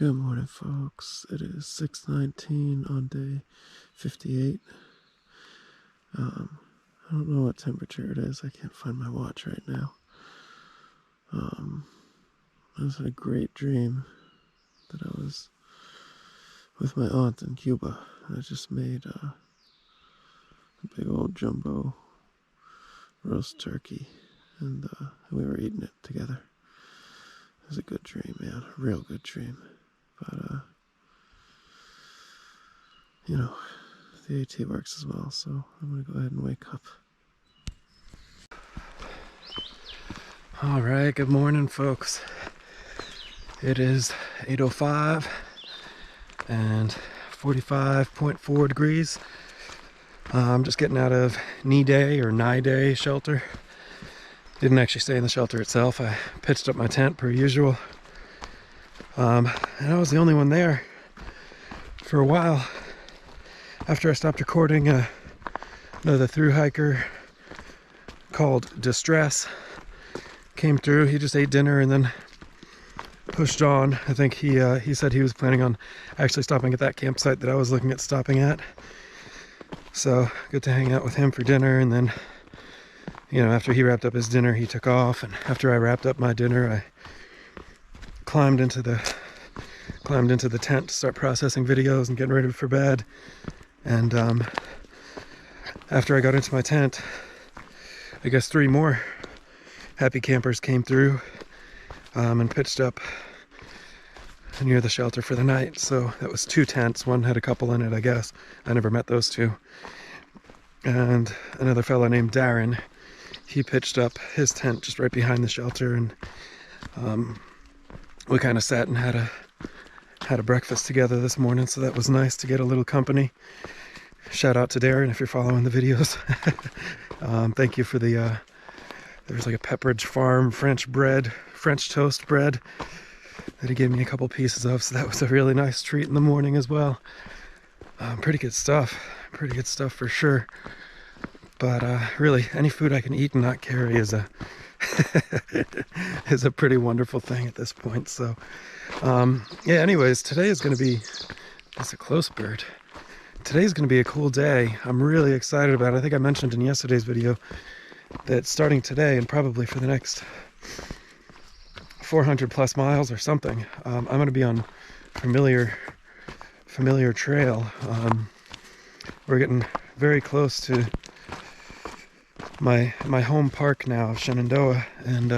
Good morning, folks. It is 6:19 on day 58. I don't know what temperature it is. I can't find my watch right now. I was in a great dream that I was with my aunt in Cuba. I just made a big old jumbo roast turkey, and we were eating it together. It was a good dream, man. A real good dream. But, you know, the AT works as well, so I'm going to go ahead and wake up. All right, good morning, folks. It is 8:05 and 45.4 degrees. I'm just getting out of Nijmegen shelter. Didn't actually stay in the shelter itself. I pitched up my tent per usual. And I was the only one there for a while. After I stopped recording, another thru-hiker called Distress came through. He just ate dinner and then pushed on. I think he said he was planning on actually stopping at that campsite that I was looking at stopping at. So good to hang out with him for dinner, and then, you know, after he wrapped up his dinner, he took off, and after I wrapped up my dinner, I climbed into the tent to start processing videos and getting ready for bed. And after I got into my tent, I guess 3 more happy campers came through and pitched up near the shelter for the night. So that was 2 tents. One had a couple in it, I guess. I never met those 2. And another fellow named Darren, he pitched up his tent just right behind the shelter, and we kind of sat and had a breakfast together this morning, so that was nice to get a little company. Shout out to Darren if you're following the videos. Thank you for the there's like a Pepperidge Farm French toast bread that he gave me a couple pieces of, so that was a really nice treat in the morning as well. Pretty good stuff for sure. But really, any food I can eat and not carry is a is a pretty wonderful thing at this point. So yeah, anyways, today is going to be, that's a close bird. Today's going to be a cool day. I'm really excited about it. I think I mentioned in yesterday's video that starting today and probably for the next 400 plus miles or something, I'm going to be on familiar trail. We're getting very close to my home park now of Shenandoah, and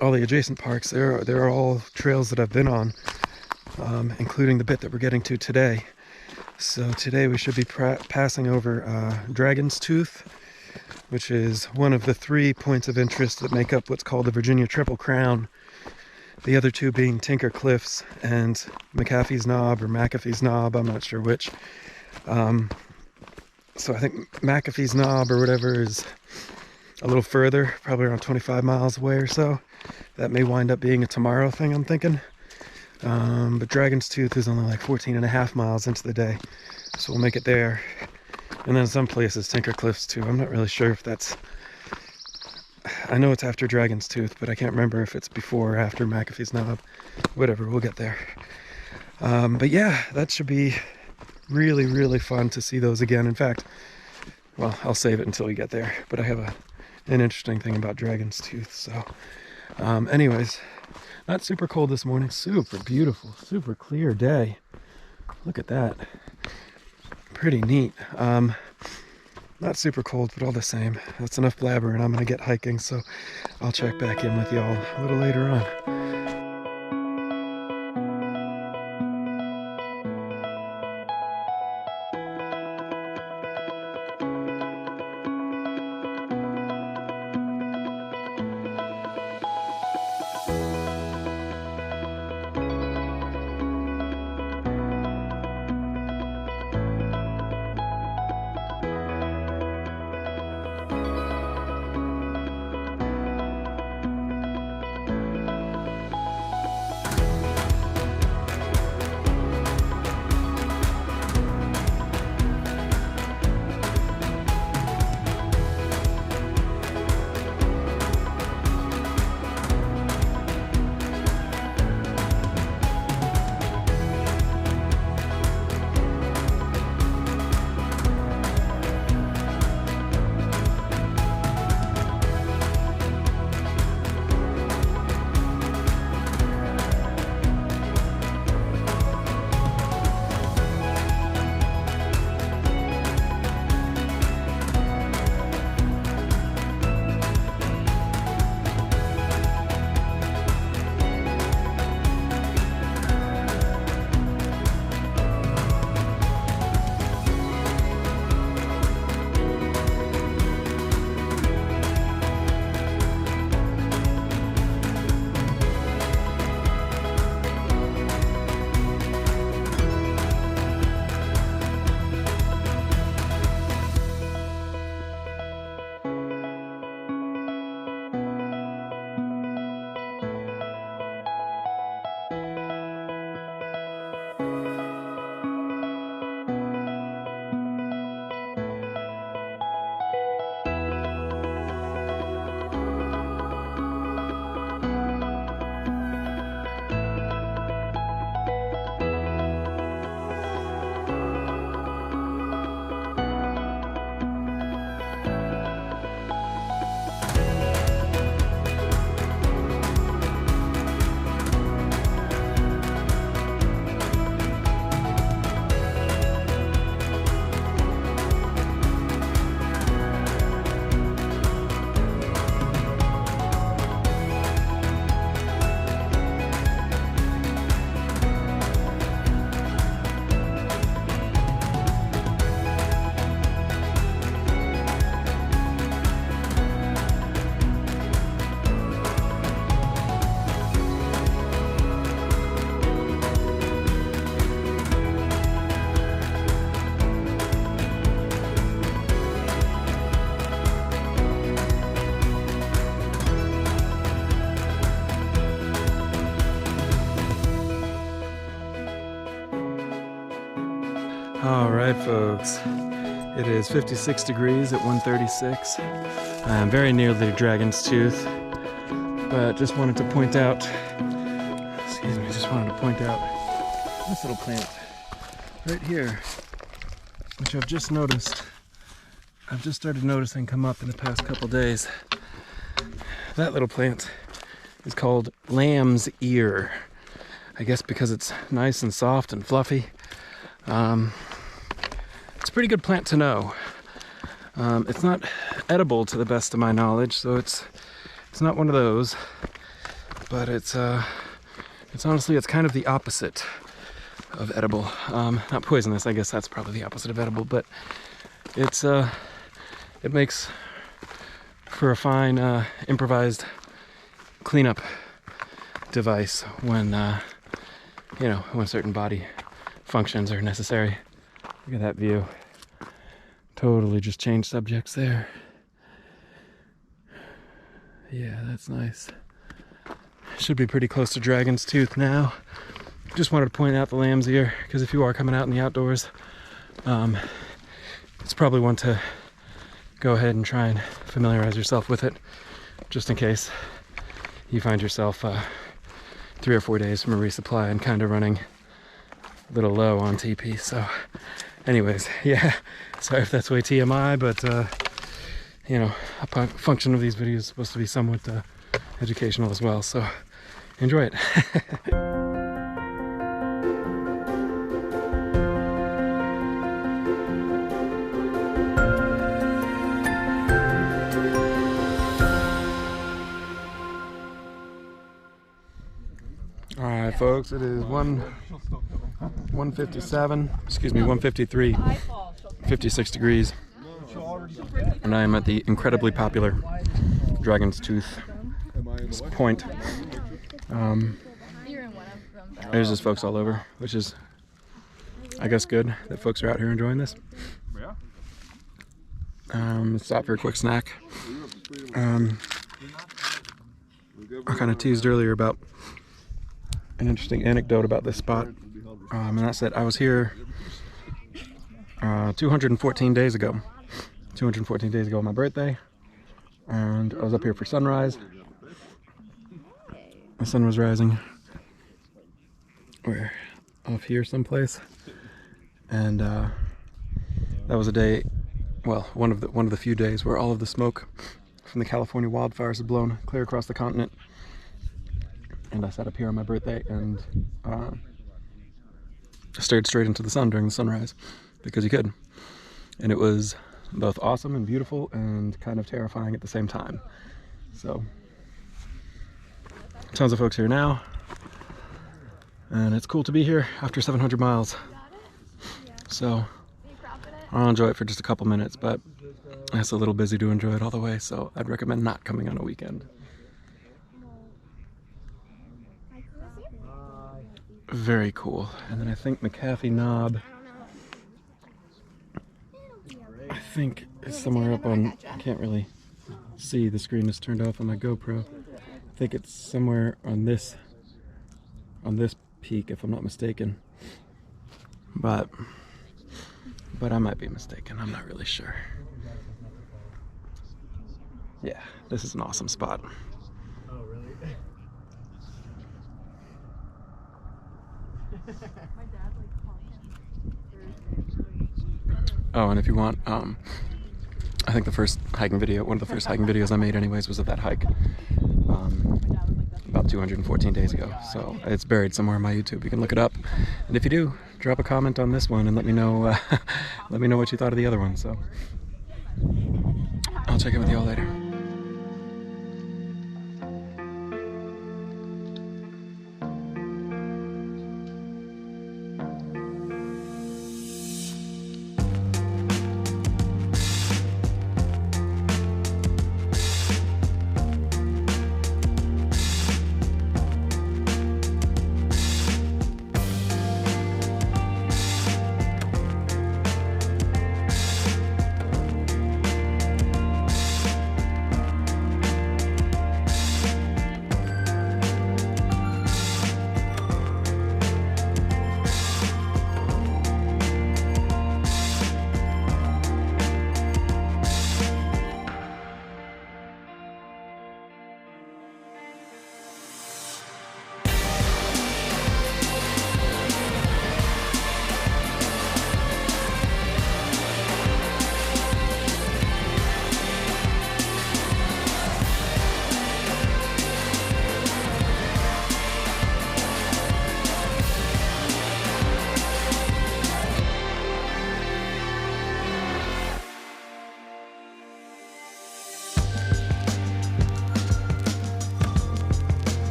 all the adjacent parks. They're all trails that I've been on, including the bit that we're getting to today. So today we should be passing over Dragon's Tooth, which is one of the 3 points of interest that make up what's called the Virginia Triple Crown. The other 2 being Tinker Cliffs and McAfee's Knob, or McAfee's Knob, I'm not sure which. So I think McAfee's Knob or whatever is a little further, probably around 25 miles away or so. That may wind up being a tomorrow thing, I'm thinking. But Dragon's Tooth is only like 14.5 miles into the day, so we'll make it there. And then some places, Tinker Cliffs too. I'm not really sure if that's, I know it's after Dragon's Tooth, but I can't remember if it's before or after McAfee's Knob. Whatever, we'll get there. But yeah, that should be really, really fun to see those again. In fact, well, I'll save it until we get there, but I have an interesting thing about Dragon's Tooth. So anyways, not super cold this morning, super beautiful, super clear day. Look at that, pretty neat. Not super cold, but all the same, that's enough blabber, and I'm gonna get hiking, so I'll check back in with y'all a little later on. All right, folks. It is 56 degrees at 1:36. I'm very near the Dragon's Tooth, but just wanted to point out, this little plant right here, which I've just noticed. I've just started noticing come up in the past couple days. That little plant is called lamb's ear. I guess because it's nice and soft and fluffy. It's a pretty good plant to know. It's not edible to the best of my knowledge, so it's not one of those. But it's honestly, it's kind of the opposite of edible. Not poisonous, I guess that's probably the opposite of edible, but it makes for a fine improvised cleanup device when when certain body functions are necessary. Look at that view. Totally just changed subjects there. Yeah, that's nice. Should be pretty close to Dragon's Tooth now. Just wanted to point out the lamb's ear, because if you are coming out in the outdoors, it's probably one to go ahead and try and familiarize yourself with it, just in case you find yourself 3 or 4 days from a resupply and kind of running a little low on TP. So anyways, yeah, sorry if that's way TMI, but a function of these videos is supposed to be somewhat educational as well, so enjoy it. Alright folks, it is 153, 56 degrees, and I am at the incredibly popular Dragon's Tooth Point. There's just folks all over, which is, I guess, good that folks are out here enjoying this. Stop for a quick snack. I kind of teased earlier about an interesting anecdote about this spot, and that's that I was here 214 days ago. 214 days ago on my birthday, and I was up here for sunrise. The sun was rising. We're off here someplace, and that was a day, well, one of the few days where all of the smoke from the California wildfires had blown clear across the continent. And I sat up here on my birthday and stared straight into the sun during the sunrise, because you could. And it was both awesome and beautiful and kind of terrifying at the same time. So, tons of folks here now. And it's cool to be here after 700 miles. So, I'll enjoy it for just a couple minutes, but it's a little busy to enjoy it all the way, so I'd recommend not coming on a weekend. Very cool. And then I think McAfee Knob, I think is somewhere up on, I can't really see, the screen is turned off on my GoPro. I think it's somewhere on this peak, if I'm not mistaken. But I might be mistaken, I'm not really sure. Yeah, this is an awesome spot. Oh, really? My dad called him. Oh, and if you want, I think one of the first hiking videos I made anyways was of that hike about 214 days ago. So it's buried somewhere on my YouTube. You can look it up. And if you do, drop a comment on this one and let me know what you thought of the other one. So I'll check in with you all later.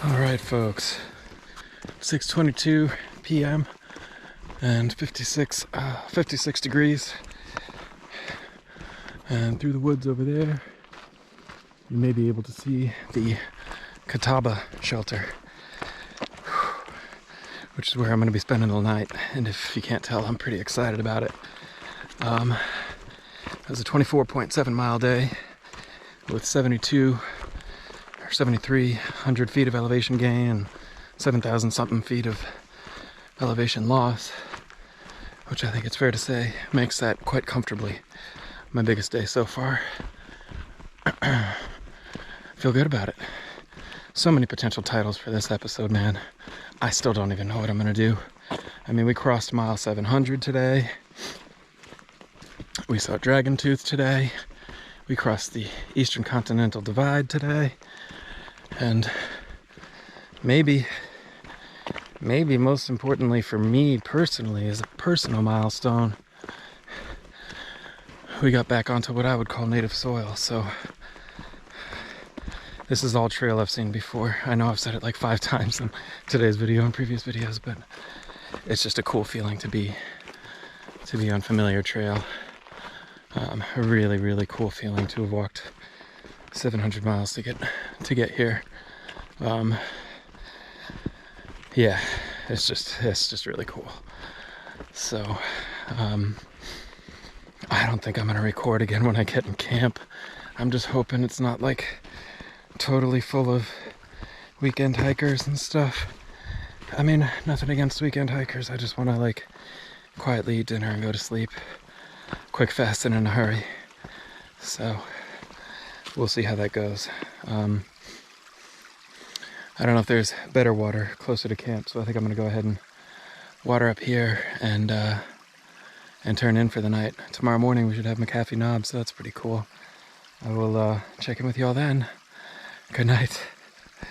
All right, folks. 6:22 p.m. and 56 degrees. And through the woods over there, you may be able to see the Catawba shelter, which is where I'm going to be spending the night. And if you can't tell, I'm pretty excited about it. It was a 24.7 mile day with 7,300 feet of elevation gain and 7,000 something feet of elevation loss, which I think it's fair to say makes that quite comfortably my biggest day so far. Feel good about it. So many potential titles for this episode, man. I still don't even know what I'm gonna do. I mean, we crossed mile 700 today. We saw Dragon Tooth today. We crossed the Eastern Continental Divide today. And maybe most importantly for me personally, as a personal milestone, we got back onto what I would call native soil. So this is all trail I've seen before. I know I've said it like 5 times in today's video and previous videos, but it's just a cool feeling to be on familiar trail. A really cool feeling to have walked 700 miles to get here. Yeah, it's just really cool. So I don't think I'm gonna record again when I get in camp. I'm just hoping it's not like totally full of weekend hikers and stuff. I mean, nothing against weekend hikers. I just want to like quietly eat dinner and go to sleep. Quick, fast, and in a hurry. So we'll see how that goes. I don't know if there's better water closer to camp, so I think I'm gonna go ahead and water up here and turn in for the night. Tomorrow morning we should have McAfee knobs, so that's pretty cool. I will check in with y'all then. Good night.